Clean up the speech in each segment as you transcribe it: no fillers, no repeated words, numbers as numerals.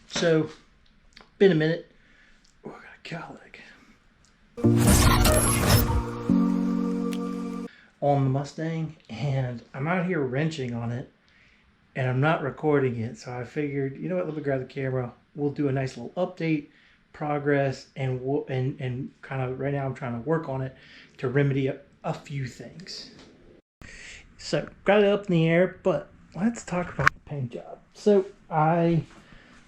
So, been a minute. Oh, I got a cowlick on the Mustang, and I'm out here wrenching on it, and I'm not recording it. So I figured, you know what? Let me grab the camera. We'll do a nice little update, progress, and kind of right now I'm trying to work on it to remedy a few things. So got it up in the air, but let's talk about the paint job. So I'm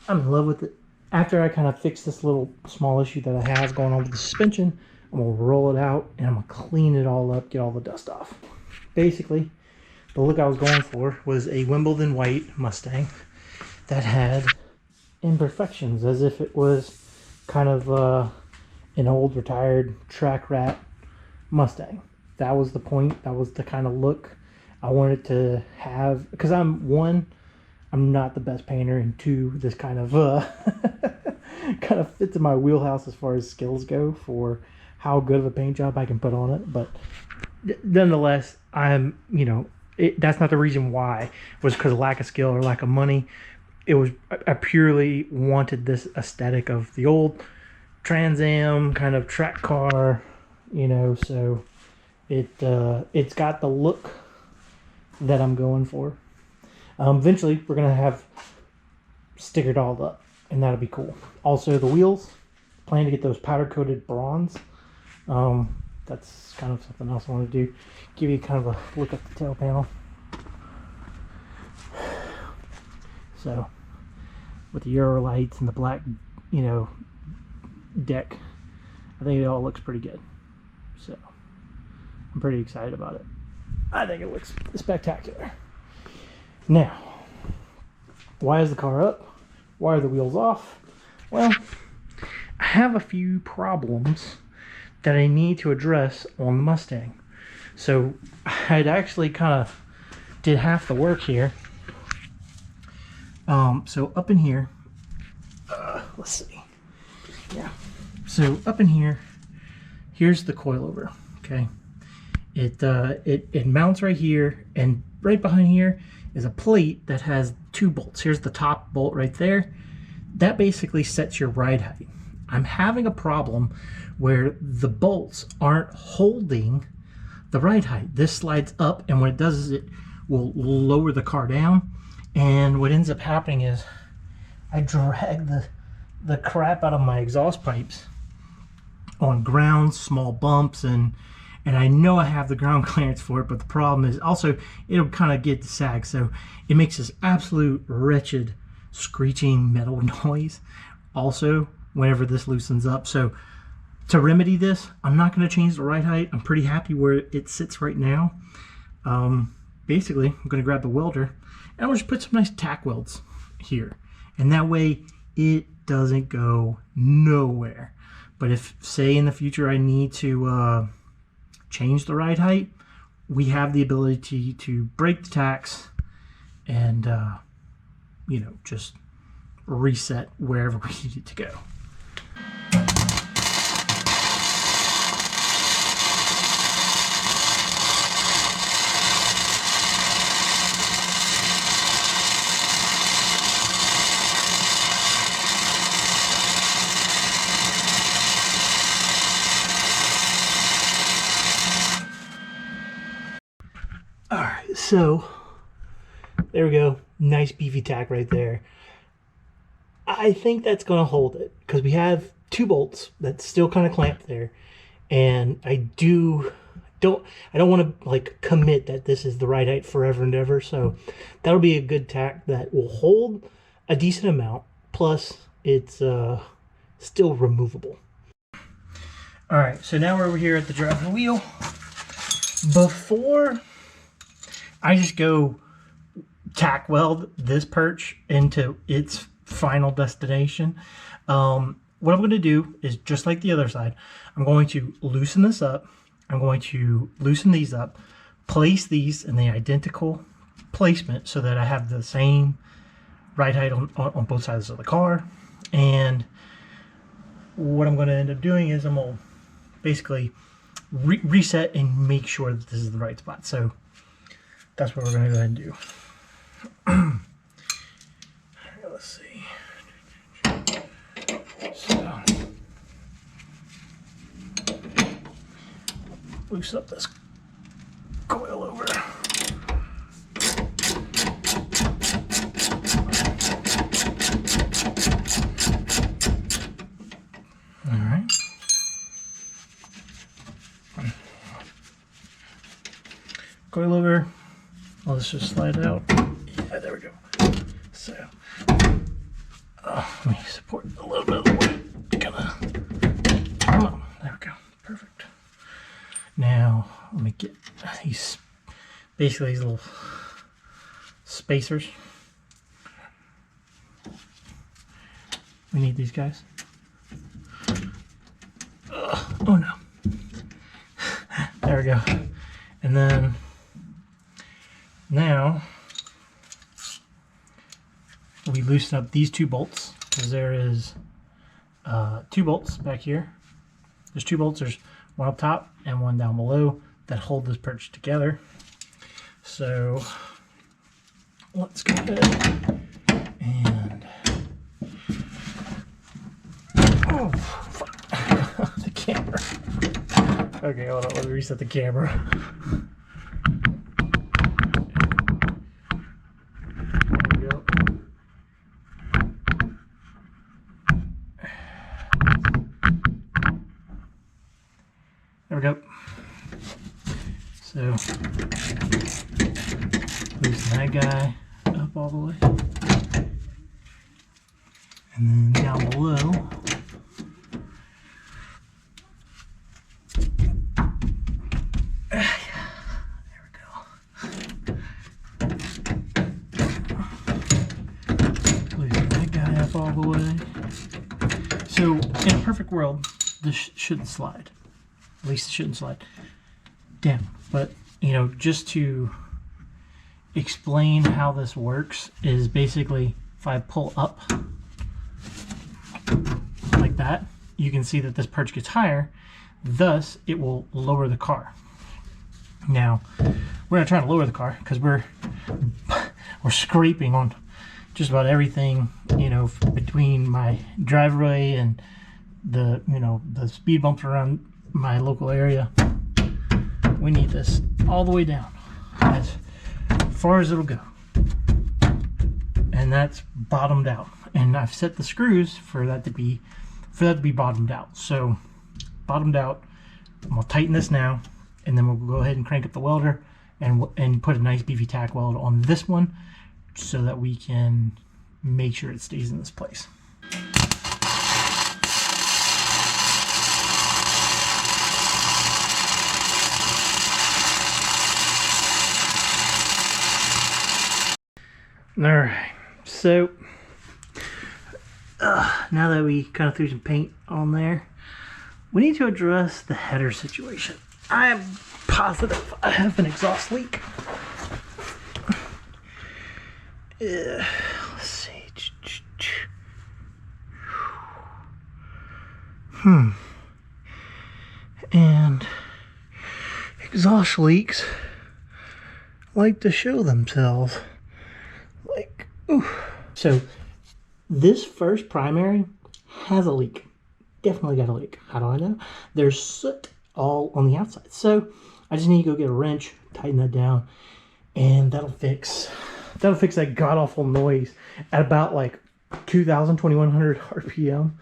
in love with it. After I kind of fix this little small issue that I have going on with the suspension, I'm gonna roll it out and I'm gonna clean it all up, get all the dust off. Basically, the look I was going for was a Wimbledon white Mustang that had imperfections, as if it was kind of an old retired track rat Mustang. That was the point. That was the kind of look I wanted to have, because I'm not the best painter, and two, this kind of kind of fits in my wheelhouse as far as skills go for how good of a paint job I can put on it. But nonetheless, that's not the reason why. It was because of lack of skill or lack of money. It was, I purely wanted this aesthetic of the old Trans Am kind of track car, so it's got the look that I'm going for. Eventually we're gonna have stickered all up, and that'll be cool. Also, the wheels, plan to get those powder coated bronze. That's kind of something else I want to do. Give you kind of a look at the tail panel. So with the Euro lights and the black, deck, I think it all looks pretty good. So I'm pretty excited about it. I think it looks spectacular. Now, why is the car up? Why are the wheels off? Well, I have a few problems that I need to address on the Mustang. So I'd actually kind of did half the work here. So up in here, let's see. Yeah. So up in here, here's the coilover. Okay. It mounts right here, and right behind here is a plate that has two bolts. Here's the top bolt right there. That basically sets your ride height. I'm having a problem where the bolts aren't holding the ride height. This slides up, and what it does is it will lower the car down, and what ends up happening is I drag the crap out of my exhaust pipes on ground, small bumps, and I know I have the ground clearance for it, but the problem is also it'll kind of get sag, so it makes this absolute wretched screeching metal noise also whenever this loosens up. So to remedy this, I'm not going to change the ride height. I'm pretty happy where it sits right now. Basically, I'm going to grab the welder and I'm going to put some nice tack welds here, and that way it doesn't go nowhere. But if, say, in the future I need to change the ride height, we have the ability to break the tacks and just reset wherever we need it to go. Alright, so there we go. Nice beefy tack right there. I think that's going to hold it because we have two bolts that's still kind of clamped there, and I don't want to like commit that this is the right height forever and ever. So that'll be a good tack that will hold a decent amount. Plus, it's still removable. All right, so now we're over here at the driver wheel. Before I just go tack weld this perch into its final destination, what I'm going to do is, just like the other side, I'm going to loosen this up. I'm going to loosen these up, place these in the identical placement so that I have the same ride height on both sides of the car. And what I'm going to end up doing is I'm going to basically reset and make sure that this is the right spot. So that's what we're going to go ahead and do. Let's see. So loosen up this coil over. All right. Coil over. Well, let's just slide it out. Yeah, there we go. So, let me support a little bit of the weight. Come on. There we go. Perfect. Now, let me get these, basically these little spacers. We need these guys. Oh no. There we go. And then now we loosen up these two bolts, because there is 2 bolts back here. There's 2 bolts. There's one up top and one down below that hold this perch together. So let's go ahead and oh fuck. The camera. Okay, hold on, let me reset the camera. There we go. There we go. So loosen that guy up all the way. And then down below, all the way. So in a perfect world, this shouldn't slide. At least it shouldn't slide down. But you know, just to explain how this works is basically if I pull up like that, you can see that this perch gets higher, thus it will lower the car. Now we're not trying to lower the car because we're scraping on just about everything, you know, between my driveway and the, you know, the speed bumps around my local area. We need this all the way down as far as it'll go, and that's bottomed out. And I've set the screws for that to be bottomed out. So bottomed out. I'm gonna tighten this now, and then we'll go ahead and crank up the welder and put a nice beefy tack weld on this one, so that we can make sure it stays in this place. Alright, so now that we kind of threw some paint on there, we need to address the header situation. I am positive I have an exhaust leak. Let's see. And exhaust leaks like to show themselves. Like, ooh. So this first primary has a leak. Definitely got a leak. How do I know? There's soot all on the outside. So I just need to go get a wrench, tighten that down, and that'll fix that god-awful noise at about like 2,000, 2,100 RPM.